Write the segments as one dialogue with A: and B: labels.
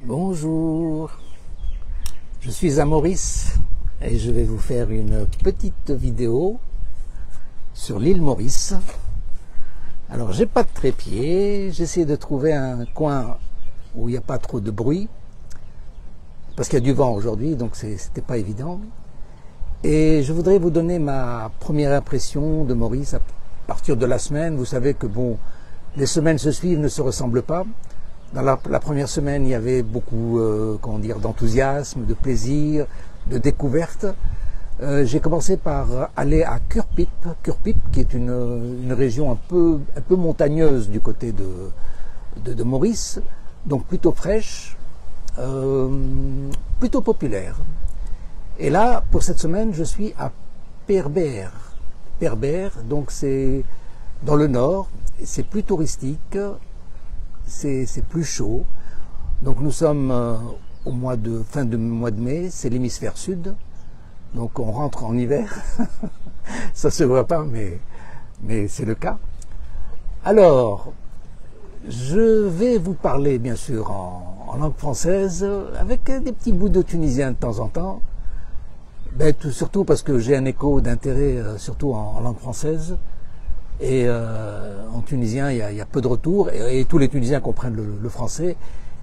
A: Bonjour, je suis à Maurice et je vais vous faire une petite vidéo sur l'île Maurice. Alors j'ai pas de trépied, j'essaie de trouver un coin où il n'y a pas trop de bruit parce qu'il y a du vent aujourd'hui, donc c'était pas évident. Et je voudrais vous donner ma première impression de Maurice à partir de la semaine. Vous savez que bon, les semaines se suivent, ne se ressemblent pas. Dans la première semaine, il y avait beaucoup d'enthousiasme, de plaisir, de découverte. J'ai commencé par aller à Kurpip, qui est une région un peu montagneuse du côté de Maurice, donc plutôt fraîche, plutôt populaire. Et là, pour cette semaine, je suis à Perbère. Perbère, donc c'est dans le nord, c'est plus touristique, c'est plus chaud. Donc nous sommes fin de mois de mai, c'est l'hémisphère sud, donc on rentre en hiver. Ça se voit pas, mais c'est le cas. Alors, je vais vous parler bien sûr en langue française, avec des petits bouts de tunisien de temps en temps. Surtout parce que j'ai un écho d'intérêt, surtout en langue française. Et en tunisien, il y a peu de retours, et tous les Tunisiens comprennent le français.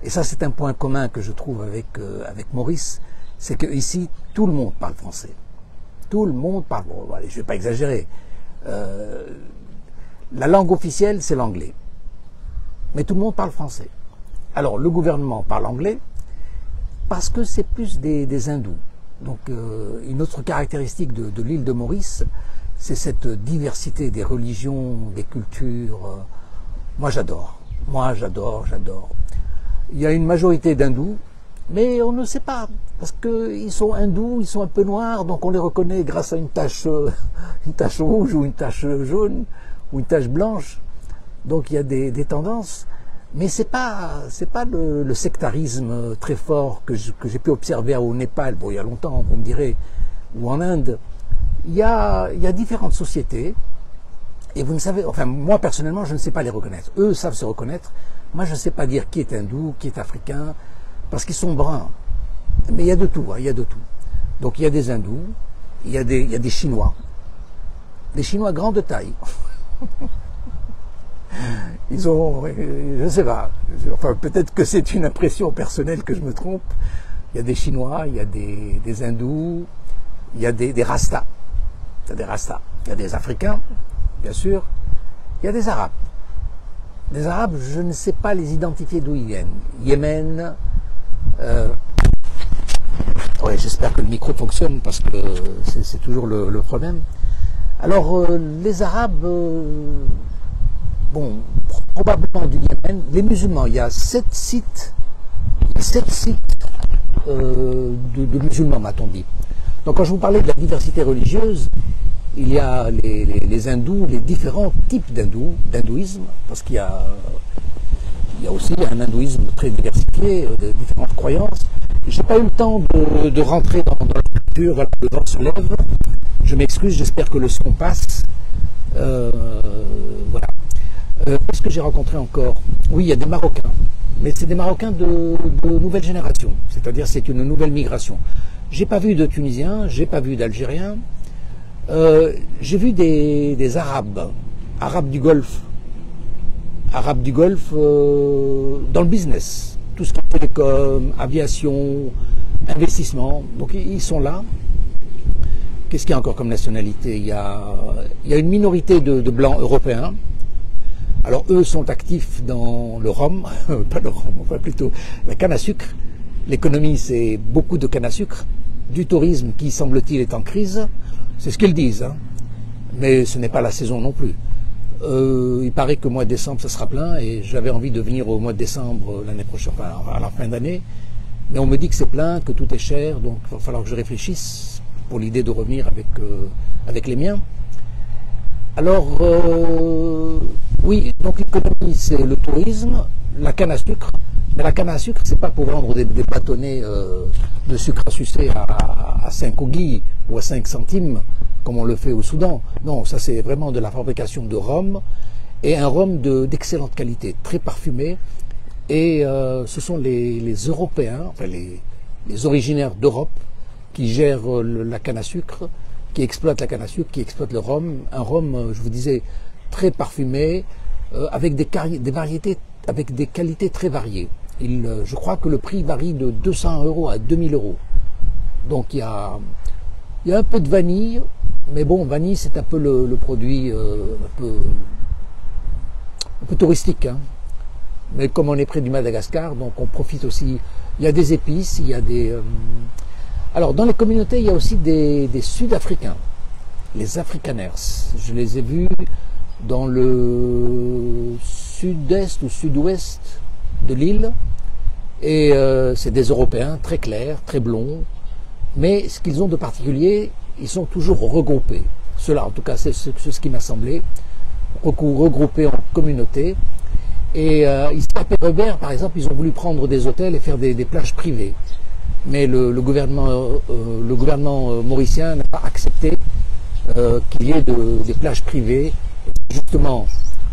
A: Et ça, c'est un point commun que je trouve avec Maurice, c'est qu'ici, tout le monde parle français. Tout le monde parle, bon, allez, je ne vais pas exagérer. La langue officielle, c'est l'anglais. Mais tout le monde parle français. Alors, le gouvernement parle anglais, parce que c'est plus des hindous. Donc une autre caractéristique de l'île de Maurice, c'est cette diversité des religions, des cultures. Moi j'adore. Il y a une majorité d'hindous, mais on ne sait pas, parce qu'ils sont hindous, ils sont un peu noirs, donc on les reconnaît grâce à une tache rouge ou une tache jaune ou une tache blanche. Donc il y a des tendances. Mais c'est pas le sectarisme très fort que j'ai pu observer au Népal, bon il y a longtemps, vous me direz, ou en Inde. Il y a différentes sociétés, et vous ne savez, enfin moi personnellement je ne sais pas les reconnaître. Eux savent se reconnaître, moi je ne sais pas dire qui est hindou, qui est africain, parce qu'ils sont bruns. Mais il y a de tout, il y a de tout. Donc il y a des hindous, il y a des Chinois grands de taille. Ils ont, je ne sais pas, enfin peut-être que c'est une impression personnelle que je me trompe. Il y a des Chinois, il y a des hindous, il y a des Rastas. Il y a des Rastas. Il y a des Africains, bien sûr. Il y a des Arabes. Des Arabes, je ne sais pas les identifier d'où ils viennent. Yémen. Ouais, j'espère que le micro fonctionne parce que c'est toujours le problème. Alors, les Arabes. Bon, probablement du Yémen. Les musulmans, il y a 7 sites de musulmans, m'a-t-on dit. Donc quand je vous parlais de la diversité religieuse, il y a les hindous, les différents types d'hindouisme, parce qu'il y a aussi un hindouisme très diversifié, de différentes croyances. Je n'ai pas eu le temps de rentrer dans la culture, voilà, le vent se lève. Je m'excuse, j'espère que le son passe. Voilà. Qu'est-ce que j'ai rencontré encore? Oui, il y a des Marocains, mais c'est des Marocains de nouvelle génération, c'est-à-dire c'est une nouvelle migration. J'ai pas vu de Tunisiens, j'ai pas vu d'Algériens, j'ai vu des Arabes du Golfe, dans le business, tout ce qui est télécom, aviation, investissement, donc ils sont là. Qu'est-ce qu'il y a encore comme nationalité? Il y a une minorité de blancs européens. Alors eux sont actifs dans le rhum, pas le rhum, enfin plutôt la canne à sucre. L'économie, c'est beaucoup de canne à sucre, du tourisme qui, semble-t-il, est en crise. C'est ce qu'ils disent, hein. Mais ce n'est pas la saison non plus. Il paraît que au mois de décembre, ça sera plein, et j'avais envie de venir au mois de décembre l'année prochaine, enfin à la fin d'année. Mais on me dit que c'est plein, que tout est cher, donc il va falloir que je réfléchisse pour l'idée de revenir avec les miens. Alors, oui, donc l'économie, c'est le tourisme, la canne à sucre. Mais la canne à sucre, c'est pas pour vendre des bâtonnets de sucre à sucer à 5 ougis ou à 5 centimes, comme on le fait au Soudan. Non, ça c'est vraiment de la fabrication de rhum, et un rhum d'excellente qualité, très parfumé, Et ce sont les Européens, enfin les originaires d'Europe, qui gèrent la canne à sucre, qui exploitent la canne à sucre, qui exploitent le rhum. Un rhum, je vous disais, très parfumé, avec des variétés, avec des qualités très variées. Je crois que le prix varie de 200 € à 2000 €. Donc il y a un peu de vanille, mais bon, vanille c'est un peu le produit un peu touristique. Hein. Mais comme on est près du Madagascar, donc on profite aussi. Il y a des épices, il y a des... Alors dans les communautés, il y a aussi des Sud-Africains, les Afrikaners. Je les ai vus dans le sud-est ou sud-ouest de l'île. Et c'est des Européens très clairs, très blonds. Mais ce qu'ils ont de particulier, ils sont toujours regroupés. Cela, en tout cas, c'est ce qui m'a semblé. Regroupés en communauté. Et ici à Pereber, par exemple, ils ont voulu prendre des hôtels et faire des plages privées. Mais le gouvernement mauricien n'a pas accepté qu'il y ait des plages privées. Justement,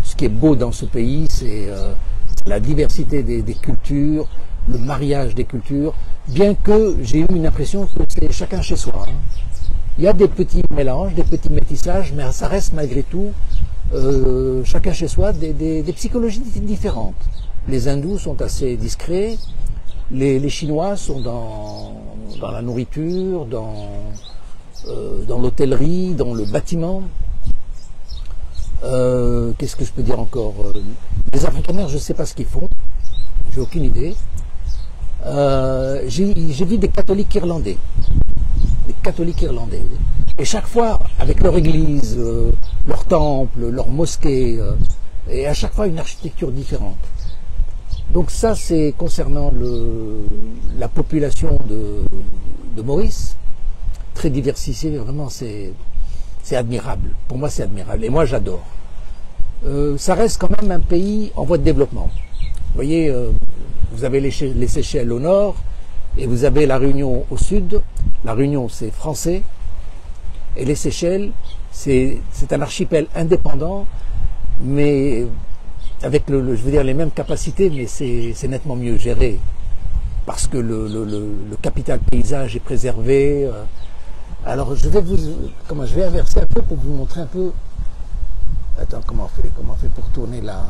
A: ce qui est beau dans ce pays, c'est la diversité des cultures, le mariage des cultures, bien que j'ai eu une impression que c'est chacun chez soi. Hein. Il y a des petits mélanges, des petits métissages, mais ça reste malgré tout chacun chez soi des psychologies différentes. Les hindous sont assez discrets, les Chinois sont dans la nourriture, dans l'hôtellerie, dans le bâtiment. Qu'est-ce que je peux dire encore? Les Afrikaners, je ne sais pas ce qu'ils font, j'ai aucune idée. J'ai vu des catholiques irlandais. Des catholiques irlandais. Et chaque fois, avec leur église, leur temple, leur mosquée, et à chaque fois une architecture différente. Donc ça, c'est concernant la population de Maurice, très diversifiée, vraiment c'est admirable. Pour moi, c'est admirable. Et moi, j'adore. Ça reste quand même un pays en voie de développement. Vous voyez, vous avez les Seychelles au nord, et vous avez la Réunion au sud. La Réunion, c'est français. Et les Seychelles, c'est un archipel indépendant, mais avec je veux dire, les mêmes capacités, mais c'est nettement mieux géré. Parce que le capital paysage est préservé. Alors je vais inverser un peu pour vous montrer un peu. Attends, comment on fait pour tourner la...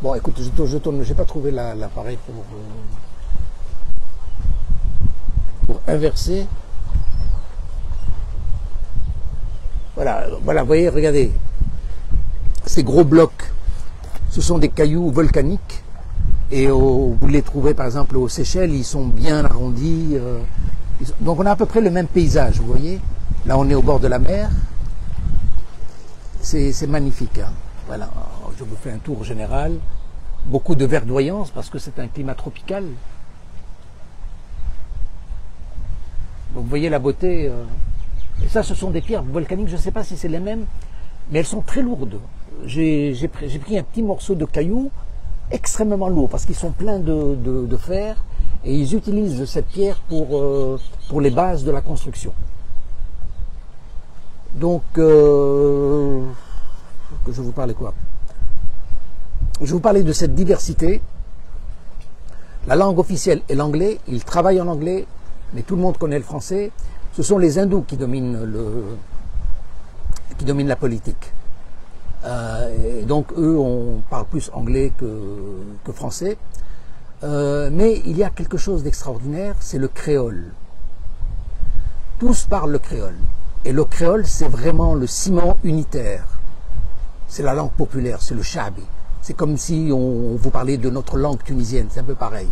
A: Bon, écoute, je tourne, j'ai pas trouvé l'appareil pour inverser. Voilà, vous voyez, regardez, ces gros blocs, ce sont des cailloux volcaniques, et vous les trouvez par exemple aux Seychelles, ils sont bien arrondis. Donc on a à peu près le même paysage, vous voyez. Là on est au bord de la mer, c'est magnifique. Hein. Voilà, je vous fais un tour général. Beaucoup de verdoyance parce que c'est un climat tropical. Donc vous voyez la beauté. Et ça, ce sont des pierres volcaniques, je ne sais pas si c'est les mêmes, mais elles sont très lourdes. J'ai pris un petit morceau de caillou extrêmement lourd parce qu'ils sont pleins de fer et ils utilisent cette pierre pour les bases de la construction. Donc, je vous parlais quoi? Je vous parlais de cette diversité. La langue officielle est l'anglais, ils travaillent en anglais, mais tout le monde connaît le français. Ce sont les hindous qui dominent la politique. Et donc eux, on parle plus anglais que français. Mais il y a quelque chose d'extraordinaire, c'est le créole. Tous parlent le créole. Et le créole, c'est vraiment le ciment unitaire. C'est la langue populaire, c'est le chabi. C'est comme si on vous parlait de notre langue tunisienne, c'est un peu pareil.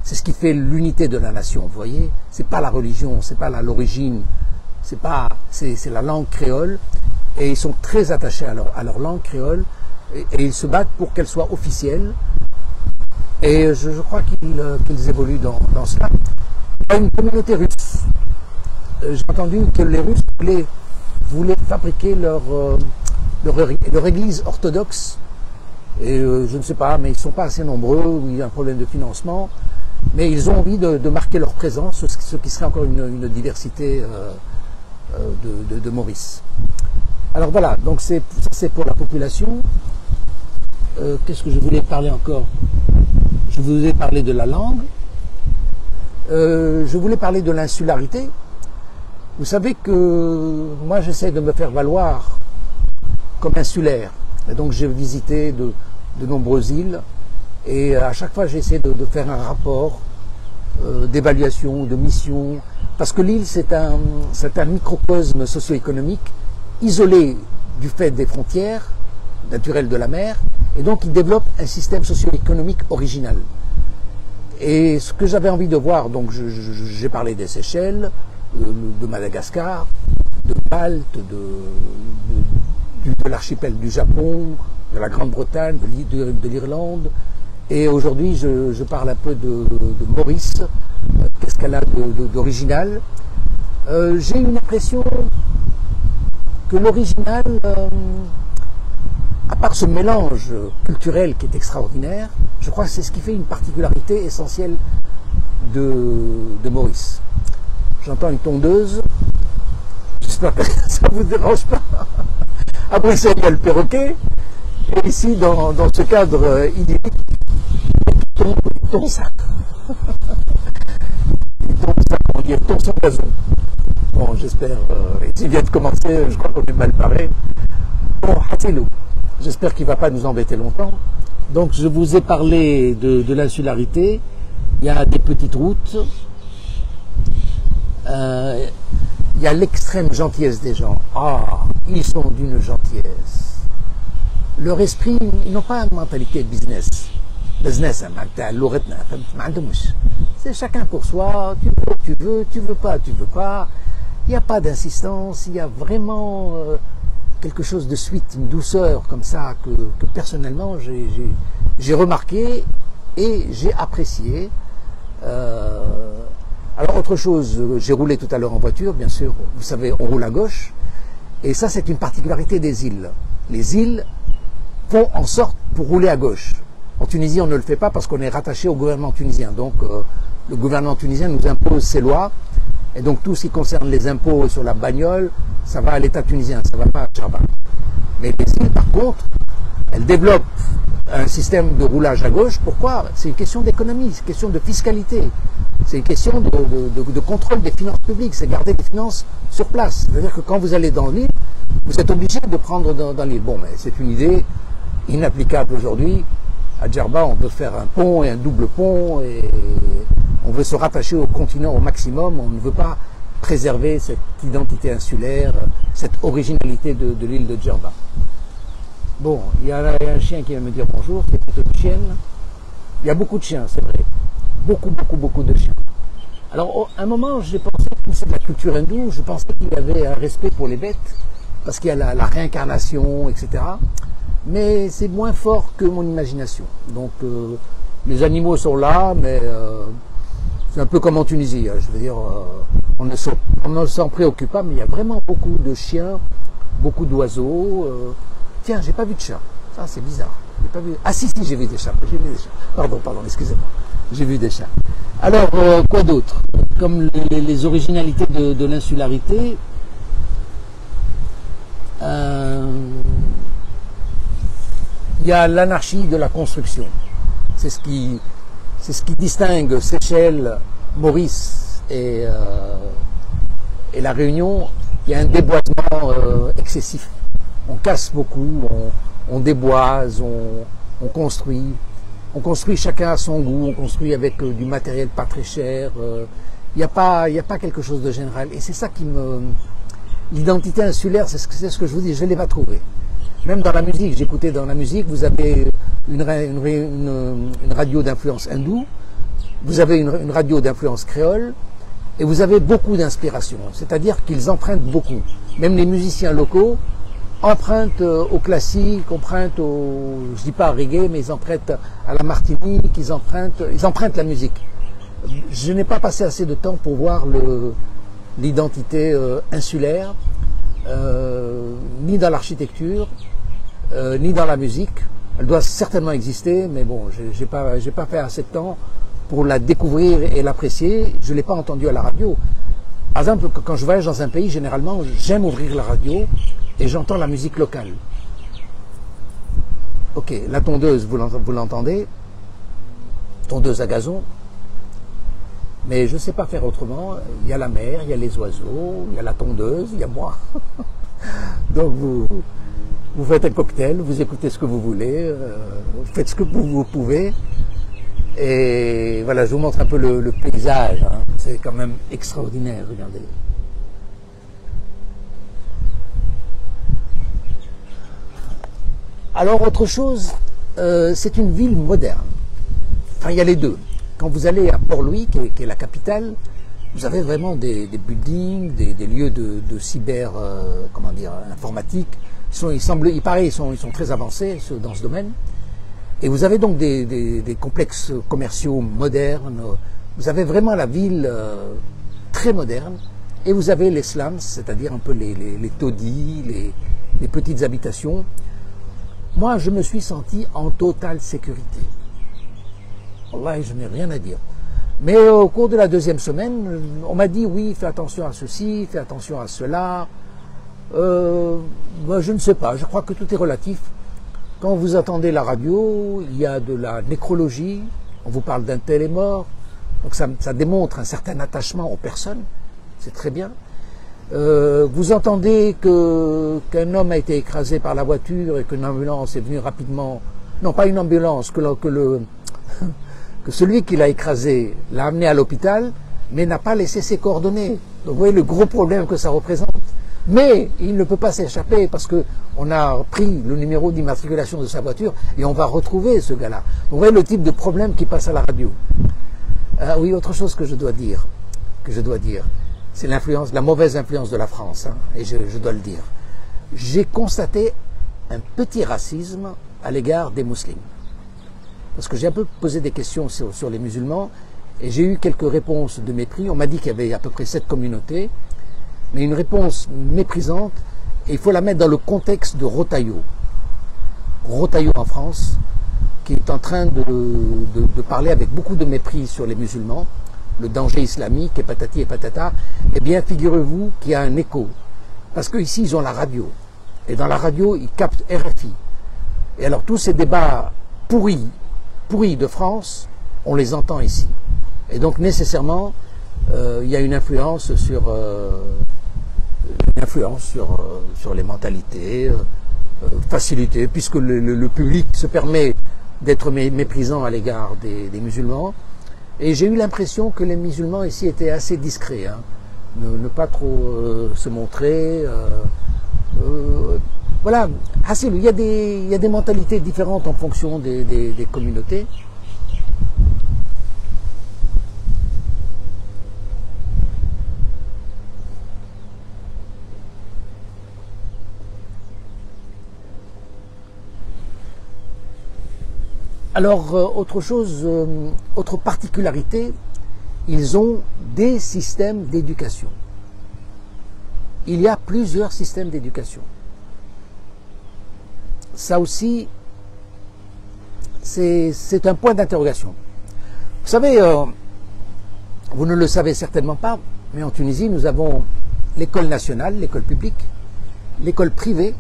A: C'est ce qui fait l'unité de la nation, vous voyez. C'est pas la religion, c'est pas l'origine, c'est la langue créole. Et ils sont très attachés à leur langue créole et ils se battent pour qu'elle soit officielle. Et je crois qu'ils évoluent dans cela. Il y a une communauté russe. J'ai entendu que les Russes voulaient fabriquer leur église orthodoxe. Et je ne sais pas, mais ils ne sont pas assez nombreux, ou il y a un problème de financement. Mais ils ont envie de marquer leur présence, ce qui serait encore une diversité de Maurice. Alors voilà, donc c'est pour la population. Qu'est-ce que je voulais parler encore? Je vous ai parlé de la langue. Je voulais parler de l'insularité. Vous savez que moi j'essaie de me faire valoir comme insulaire. Et donc j'ai visité de nombreuses îles et à chaque fois j'essaie de faire un rapport d'évaluation, de mission. Parce que l'île c'est un microcosme socio-économique isolé du fait des frontières naturelles de la mer et donc il développe un système socio-économique original. Et ce que j'avais envie de voir, donc j'ai parlé des Seychelles, de Madagascar, de Malte, de l'archipel du Japon, de la Grande-Bretagne, de l'Irlande. Et aujourd'hui, je parle un peu de Maurice. Qu'est-ce qu'elle a d'original? J'ai une impression que l'original, à part ce mélange culturel qui est extraordinaire, je crois que c'est ce qui fait une particularité essentielle de Maurice. J'entends une tondeuse, j'espère que ça ne vous dérange pas. À Bruxelles, il y a le perroquet, et ici, dans ce cadre idyllique, ton sac. On dit ton sans gazon. Bon, j'espère, s'il vient de commencer, je crois qu'on est mal paré. Bon, Hatilou, j'espère qu'il ne va pas nous embêter longtemps. Donc, je vous ai parlé de l'insularité. Il y a des petites routes. Il y a l'extrême gentillesse des gens. Ah, ils sont d'une gentillesse. Leur esprit, ils n'ont pas une mentalité de business. C'est chacun pour soi. Tu veux pas. Il n'y a pas d'insistance. Il y a vraiment quelque chose de suite, une douceur comme ça que personnellement j'ai remarqué et j'ai apprécié. Alors autre chose, j'ai roulé tout à l'heure en voiture, bien sûr, vous savez, on roule à gauche, et ça c'est une particularité des îles. Les îles font en sorte pour rouler à gauche. En Tunisie, on ne le fait pas parce qu'on est rattaché au gouvernement tunisien. Donc le gouvernement tunisien nous impose ses lois, et donc tout ce qui concerne les impôts sur la bagnole, ça va à l'État tunisien, ça ne va pas à Djerba. Mais les îles, par contre, elles développent un système de roulage à gauche. Pourquoi? C'est une question d'économie, c'est une question de fiscalité. C'est une question de contrôle des finances publiques, c'est garder les finances sur place. C'est-à-dire que quand vous allez dans l'île, vous êtes obligé de prendre dans l'île. Bon, mais c'est une idée inapplicable aujourd'hui. À Djerba, on veut faire un pont et un double pont, et on veut se rattacher au continent au maximum. On ne veut pas préserver cette identité insulaire, cette originalité de l'île de Djerba. Bon, il y a un chien qui vient me dire bonjour, c'est plutôt une chienne. Il y a beaucoup de chiens, c'est vrai. Beaucoup de chiens. Alors, à un moment, j'ai pensé que c'est de la culture hindoue, je pensais qu'il y avait un respect pour les bêtes, parce qu'il y a la réincarnation, etc. Mais c'est moins fort que mon imagination. Donc, les animaux sont là, mais c'est un peu comme en Tunisie. Hein, je veux dire, on ne s'en préoccupe pas, mais il y a vraiment beaucoup de chiens, beaucoup d'oiseaux. Tiens, j'ai pas vu de chat. Ça, c'est bizarre. Pas vu... Ah si, j'ai vu des chats. Pardon, excusez-moi. J'ai vu des chats. Alors, quoi d'autre? Comme les originalités de l'insularité, il y a l'anarchie de la construction. C'est ce qui distingue Seychelles, Maurice et la Réunion. Il y a un déboisement excessif. On casse beaucoup, on déboise, on construit. On construit chacun à son goût, on construit avec du matériel pas très cher. Il n'y a pas quelque chose de général. Et c'est ça qui me... L'identité insulaire, c'est ce que je vous dis, je ne l'ai pas trouvé. Même dans la musique, j'écoutais dans la musique, vous avez une radio d'influence hindoue, vous avez une radio d'influence créole, et vous avez beaucoup d'inspiration. C'est-à-dire qu'ils empruntent beaucoup. Même les musiciens locaux empruntent au classique, empruntent au, je dis pas à reggae, mais ils empruntent à la Martinique, ils empruntent la musique. Je n'ai pas passé assez de temps pour voir l'identité insulaire, ni dans l'architecture, ni dans la musique. Elle doit certainement exister, mais bon, j'ai pas fait assez de temps pour la découvrir et l'apprécier. Je l'ai pas entendue à la radio. Par exemple, quand je voyage dans un pays, généralement, j'aime ouvrir la radio et j'entends la musique locale. Ok, la tondeuse, vous l'entendez, tondeuse à gazon, mais je ne sais pas faire autrement. Il y a la mer, il y a les oiseaux, il y a la tondeuse, il y a moi. Donc vous faites un cocktail, vous écoutez ce que vous voulez, vous faites ce que vous pouvez. Et voilà, je vous montre un peu le paysage, hein. C'est quand même extraordinaire, regardez. Alors autre chose, c'est une ville moderne. Enfin, il y a les deux. Quand vous allez à Port-Louis, qui est la capitale, vous avez vraiment des buildings, des lieux de cyber, comment dire, informatique. Il paraît, ils sont très avancés dans ce domaine. Et vous avez donc des complexes commerciaux modernes. Vous avez vraiment la ville très moderne. Et vous avez les slums, c'est-à-dire un peu les taudis, les petites habitations. Moi, je me suis senti en totale sécurité. Wallahi, je n'ai rien à dire. Mais au cours de la deuxième semaine, on m'a dit oui, fais attention à ceci, fais attention à cela. Je ne sais pas, je crois que tout est relatif. Quand vous entendez la radio, il y a de la nécrologie, on vous parle d'un tel est mort, donc ça démontre un certain attachement aux personnes, c'est très bien. Vous entendez qu'un homme a été écrasé par la voiture et qu'une ambulance est venue rapidement, non pas une ambulance, que celui qui l'a écrasé l'a amené à l'hôpital, mais n'a pas laissé ses coordonnées. Donc vous voyez le gros problème que ça représente. Mais il ne peut pas s'échapper parce qu'on a pris le numéro d'immatriculation de sa voiture et on va retrouver ce gars-là. Vous voyez le type de problème qui passe à la radio. Oui, autre chose que je dois dire, c'est la mauvaise influence de la France, hein, et je dois le dire. J'ai constaté un petit racisme à l'égard des musulmans. Parce que j'ai un peu posé des questions sur les musulmans et j'ai eu quelques réponses de mépris. On m'a dit qu'il y avait à peu près 7 communautés, mais une réponse méprisante, et il faut la mettre dans le contexte de Rotaillot. Rotaillot en France, qui est en train de parler avec beaucoup de mépris sur les musulmans, le danger islamique et patati et patata. Eh bien, figurez-vous qu'il y a un écho. Parce qu'ici, ils ont la radio. Et dans la radio, ils captent RFI. Et alors, tous ces débats pourris de France, on les entend ici. Et donc, nécessairement, il y a une influence sur les mentalités, facilité, puisque le public se permet d'être méprisant à l'égard des musulmans. Et j'ai eu l'impression que les musulmans ici étaient assez discrets, hein. Ne pas trop se montrer. Voilà, il y a des mentalités différentes en fonction des communautés. Alors, autre particularité, ils ont des systèmes d'éducation. Il y a plusieurs systèmes d'éducation. Ça aussi, c'est un point d'interrogation. Vous savez, vous ne le savez certainement pas, mais en Tunisie, nous avons l'école nationale, l'école publique, l'école privée,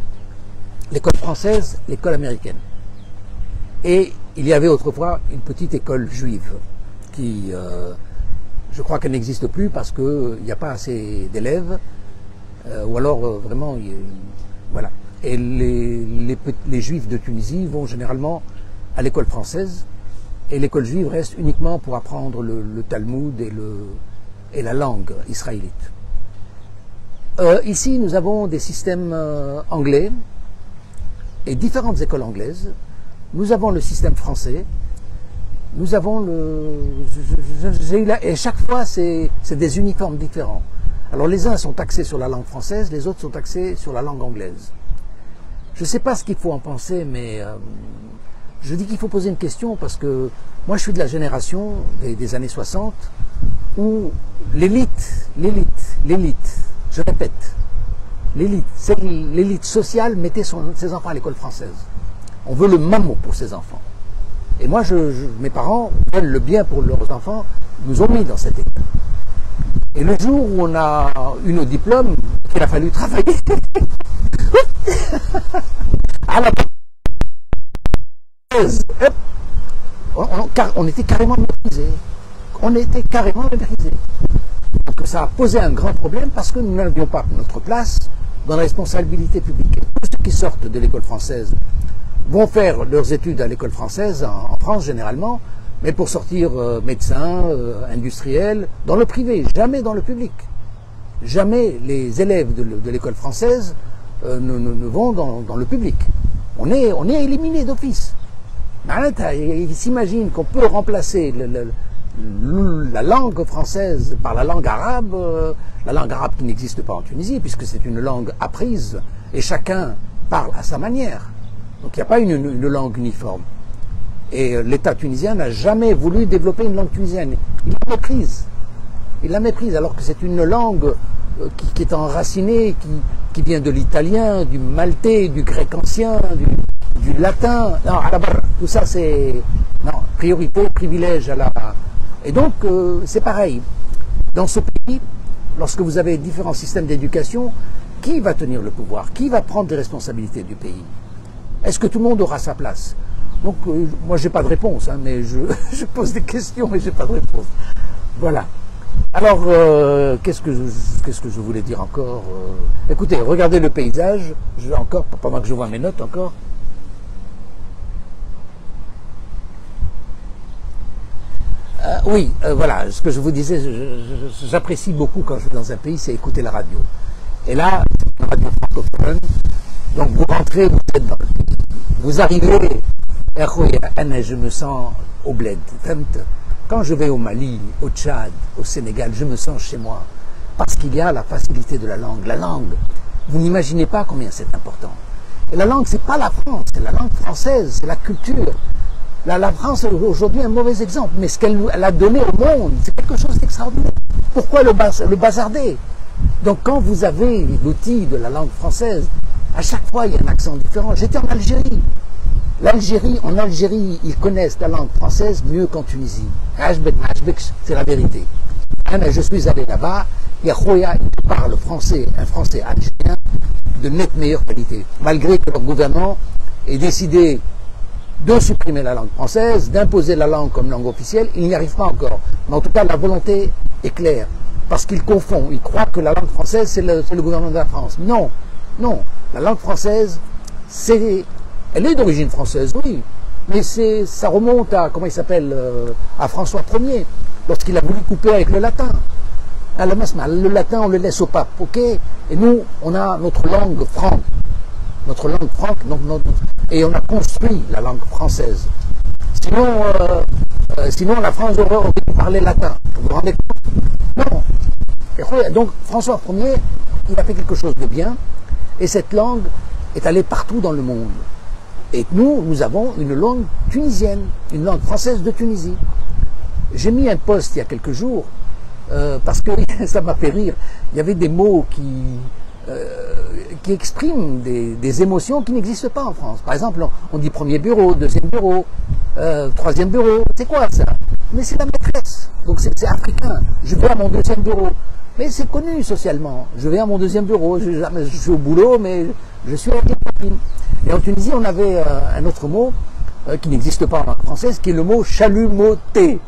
A: l'école française, l'école américaine. Et il y avait autrefois une petite école juive qui, je crois qu'elle n'existe plus parce qu'il n'y a pas assez d'élèves, ou alors vraiment, voilà. Et les juifs de Tunisie vont généralement à l'école française, et l'école juive reste uniquement pour apprendre le Talmud et la langue israélite. Ici, nous avons des systèmes anglais et différentes écoles anglaises. Nous avons le système français, nous avons et chaque fois c'est des uniformes différents. Alors les uns sont axés sur la langue française, les autres sont axés sur la langue anglaise. Je ne sais pas ce qu'il faut en penser, mais je dis qu'il faut poser une question parce que moi je suis de la génération des années 60 où l'élite, je répète, l'élite sociale mettait ses enfants à l'école française. On veut le mammo pour ses enfants. Et moi, mes parents veulent le bien pour leurs enfants, nous ont mis dans cet état. Et le jour où on a eu nos diplômes, il a fallu travailler. on était carrément méprisés. On était carrément méprisés. Donc ça a posé un grand problème parce que nous n'avions pas notre place dans la responsabilité publique. Tous ceux qui sortent de l'école française vont faire leurs études à l'école française, en France généralement, mais pour sortir médecin, industriel, dans le privé, jamais dans le public. Jamais les élèves de l'école française ne vont dans le public. On est éliminé d'office. Ils s'imaginent qu'on peut remplacer la langue française par la langue arabe qui n'existe pas en Tunisie, puisque c'est une langue apprise, et chacun parle à sa manière. Donc il n'y a pas une langue uniforme. Et l'État tunisien n'a jamais voulu développer une langue tunisienne. Il la méprise. Il la méprise, alors que c'est une langue qui est enracinée, qui vient de l'italien, du maltais, du grec ancien, du latin. Non, à la barre, tout ça c'est... Non, priorité, privilège à la... Et donc, c'est pareil. Dans ce pays, lorsque vous avez différents systèmes d'éducation, qui va tenir le pouvoir? Qui va prendre les responsabilités du pays? Est-ce que tout le monde aura sa place? Donc, moi, j'ai pas de réponse, hein, mais je pose des questions, mais j'ai pas de réponse. Voilà. Alors, qu'est-ce que je voulais dire encore? Écoutez, regardez le paysage, encore, pendant que je vois mes notes encore. Voilà, ce que je vous disais, j'apprécie beaucoup quand je vais dans un pays, c'est écouter la radio. Et là, c'est une radio francophone, donc vous rentrez, vous êtes dans le pays. Vous arrivez, je me sens au bled. Quand je vais au Mali, au Tchad, au Sénégal, je me sens chez moi. Parce qu'il y a la facilité de la langue. La langue, vous n'imaginez pas combien c'est important. Et la langue, c'est pas la France, c'est la langue française, c'est la culture. La France est aujourd'hui un mauvais exemple, mais ce qu'elle a donné au monde, c'est quelque chose d'extraordinaire. Pourquoi le bazarder? Donc quand vous avez l'outil de la langue française, à chaque fois il y a un accent différent. J'étais en Algérie. En Algérie, ils connaissent la langue française mieux qu'en Tunisie. C'est la vérité. Je suis allé là-bas, il parle français, un français algérien de nette meilleure qualité, malgré que leur gouvernement ait décidé de supprimer la langue française, d'imposer la langue comme langue officielle. Ils n'y arrivent pas encore. Mais en tout cas, la volonté est claire. Parce qu'ils confondent. Ils croient que la langue française, c'est le gouvernement de la France. Non, non. La langue française, elle est d'origine française, oui. Mais ça remonte à, comment il s'appelle, à François Ier, lorsqu'il a voulu couper avec le latin. Le latin, on le laisse au pape, ok? Et nous, on a notre langue franque. Notre langue franque, et on a construit la langue française. Sinon la France aurait dû parler latin. Vous vous rendez compte? Non. Et donc François Ier, il a fait quelque chose de bien, et cette langue est allée partout dans le monde. Et nous avons une langue tunisienne, une langue française de Tunisie. J'ai mis un post il y a quelques jours, parce que ça m'a fait rire. Il y avait des mots qui expriment des émotions qui n'existent pas en France. Par exemple, on dit premier bureau, deuxième bureau, troisième bureau. C'est quoi ça? Mais c'est la maîtresse. Donc c'est africain. Je vais à mon deuxième bureau. Mais c'est connu socialement. Je vais à mon deuxième bureau. Je suis au boulot, mais je suis avec les copines. Et en Tunisie, on avait un autre mot qui n'existe pas en langue française, qui est le mot chalumeauté.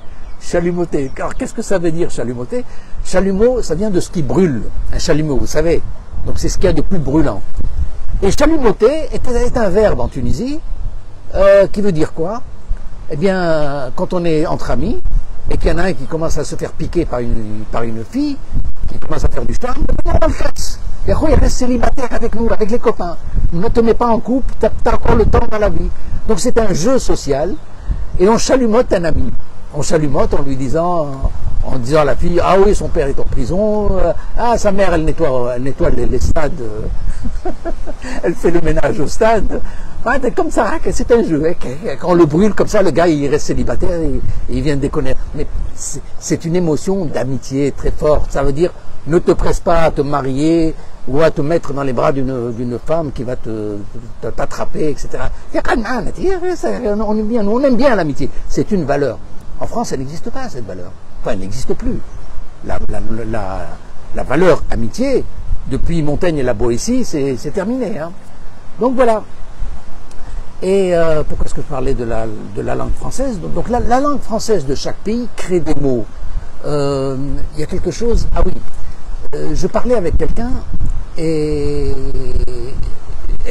A: Chalumeauté. Alors qu'est-ce que ça veut dire chalumeauté? Chalumeau, ça vient de ce qui brûle. Un chalumeau, vous savez. Donc c'est ce qu'il y a de plus brûlant. Et chalumeauter est un verbe en Tunisie qui veut dire quoi? Eh bien, quand on est entre amis et qu'il y en a un qui commence à se faire piquer par une fille, qui commence à faire du charme, on le casse. Et après, il reste célibataire avec nous, avec les copains. Ne te mets pas en couple, tu as encore le temps dans la vie. Donc c'est un jeu social et on chalumeute un ami. On chalumeute en disant à la fille, ah oui, son père est en prison, ah, sa mère, elle nettoie les stades, elle fait le ménage au stade. Ouais, comme ça, c'est un jeu. Quand on le brûle comme ça, le gars, il reste célibataire et il vient de déconner. Mais c'est une émotion d'amitié très forte. Ça veut dire, ne te presse pas à te marier ou à te mettre dans les bras d'une femme qui va t'attraper, etc. On aime bien l'amitié. C'est une valeur. En France, elle n'existe pas, cette valeur. Enfin, elle n'existe plus. La valeur amitié, depuis Montaigne et la Boétie, c'est terminé. Hein. Donc voilà. Et pourquoi est-ce que je parlais de la langue française? Donc la langue française de chaque pays crée des mots. Il y a quelque chose... Ah oui, je parlais avec quelqu'un et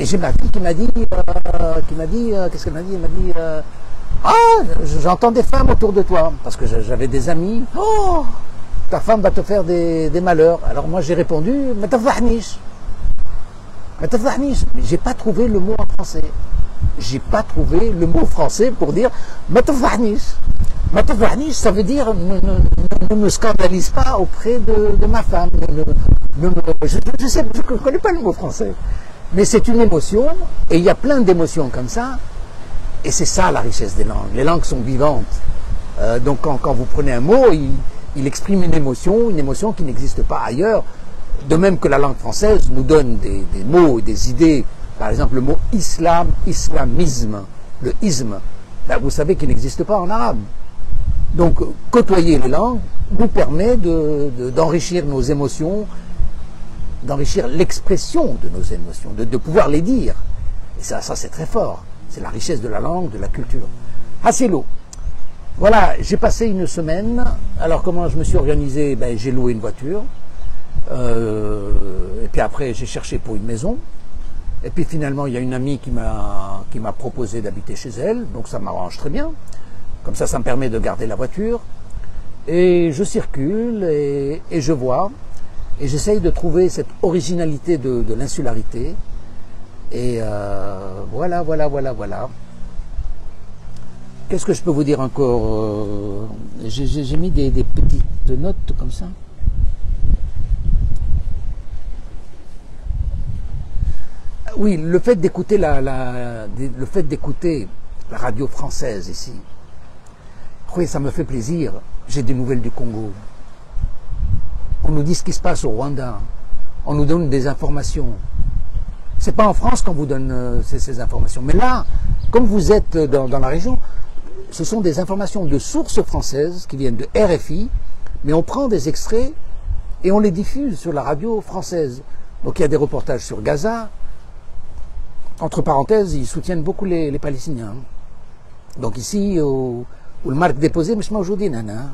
A: j'ai ma fille qui m'a dit... qu'est-ce qu'elle m'a dit? Elle m'a dit... ah, j'entends des femmes autour de toi. Parce que j'avais des amis. Oh, ta femme va te faire des malheurs. Alors moi j'ai répondu, mais tafahnish. Mais j'ai pas trouvé le mot en français. J'ai pas trouvé le mot français pour dire matafahnish. Matafahnish, ça veut dire ne me scandalise pas auprès de ma femme. Je sais, je ne connais pas le mot français. Mais c'est une émotion, et il y a plein d'émotions comme ça. Et c'est ça la richesse des langues. Les langues sont vivantes. Donc quand vous prenez un mot, il exprime une émotion qui n'existe pas ailleurs. De même que la langue française nous donne des mots et des idées. Par exemple, le mot islam, islamisme, le isme, ben, vous savez qu'il n'existe pas en arabe. Donc, côtoyer les langues nous permet d'enrichir nos émotions, d'enrichir l'expression de nos émotions, de pouvoir les dire. Et ça c'est très fort. C'est la richesse de la langue, de la culture. Hasselo. Voilà, j'ai passé une semaine. Alors, comment je me suis organisé? Ben, j'ai loué une voiture. Et puis après, j'ai cherché pour une maison. Et puis finalement, il y a une amie qui m'a proposé d'habiter chez elle, donc ça m'arrange très bien. Comme ça me permet de garder la voiture. Et je circule et je vois. Et j'essaye de trouver cette originalité de l'insularité. Et voilà. Qu'est-ce que je peux vous dire encore? J'ai mis des petites notes comme ça. Oui, le fait d'écouter la radio française ici, oui, ça me fait plaisir. J'ai des nouvelles du Congo. On nous dit ce qui se passe au Rwanda. On nous donne des informations. C'est pas en France qu'on vous donne ces informations. Mais là, comme vous êtes dans la région, ce sont des informations de sources françaises qui viennent de RFI, mais on prend des extraits et on les diffuse sur la radio française. Donc il y a des reportages sur Gaza. Entre parenthèses, ils soutiennent beaucoup les Palestiniens. Donc ici, où le marque déposé, mais je aujourd'hui, nana.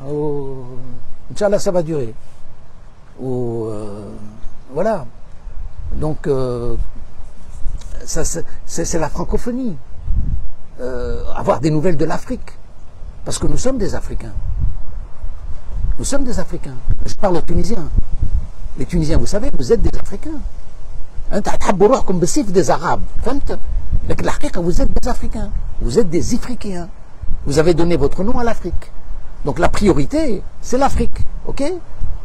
A: Inch'Allah, ça va durer. Voilà. Donc, c'est la francophonie. Avoir des nouvelles de l'Afrique. Parce que nous sommes des Africains. Nous sommes des Africains. Je parle aux Tunisiens. Les Tunisiens, vous savez, vous êtes des Africains. Comme des Arabes. Vous êtes des Africains. Vous êtes des Ifriqiens. Vous avez donné votre nom à l'Afrique. Donc la priorité, c'est l'Afrique. Ok?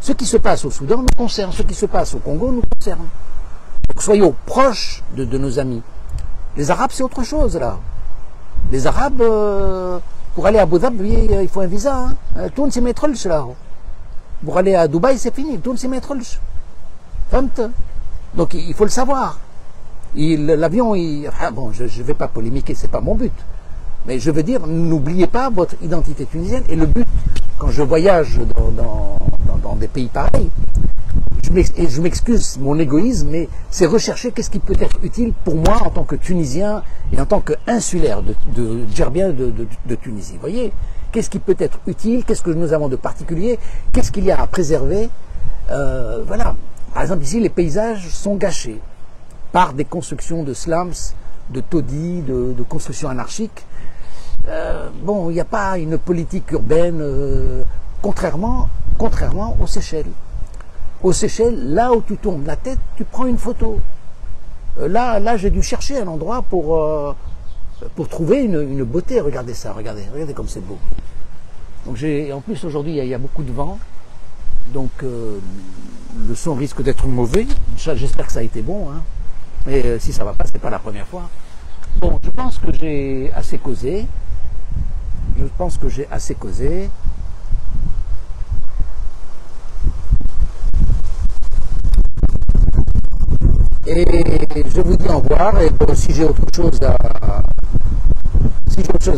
A: Ce qui se passe au Soudan nous concerne. Ce qui se passe au Congo nous concerne. Donc soyons proches de nos amis. Les Arabes, c'est autre chose, là. Les Arabes, pour aller à Abu Dhabi, il faut un visa. Tout c'est métrolles, là. Pour aller à Dubaï, c'est fini. Tout c'est métrolles. Donc il faut le savoir. L'avion, bon, je ne vais pas polémiquer, c'est pas mon but. Mais je veux dire, n'oubliez pas votre identité tunisienne. Et le but, quand je voyage dans des pays pareils, je m'excuse mon égoïsme, mais c'est rechercher qu'est-ce qui peut être utile pour moi en tant que Tunisien et en tant qu'insulaire de Djerbia de Tunisie. Vous voyez, qu'est-ce qui peut être utile, qu'est-ce que nous avons de particulier, qu'est-ce qu'il y a à préserver. Voilà. Par exemple, ici, les paysages sont gâchés par des constructions de slums, de taudis, de constructions anarchiques. Bon, il n'y a pas une politique urbaine, contrairement aux Seychelles. Aux Seychelles, là où tu tournes la tête, tu prends une photo. Là, j'ai dû chercher un endroit pour trouver une beauté. Regardez ça, regardez comme c'est beau. Donc en plus, aujourd'hui, il y a beaucoup de vent. Donc, le son risque d'être mauvais. J'espère que ça a été bon. Hein. Mais si ça ne va pas, ce n'est pas la première fois. Bon, je pense que j'ai assez causé. Et je vous dis au revoir. Et bon, si j'ai autre chose à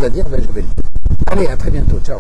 A: dire, ben je vais le dire. Allez, à très bientôt. Ciao.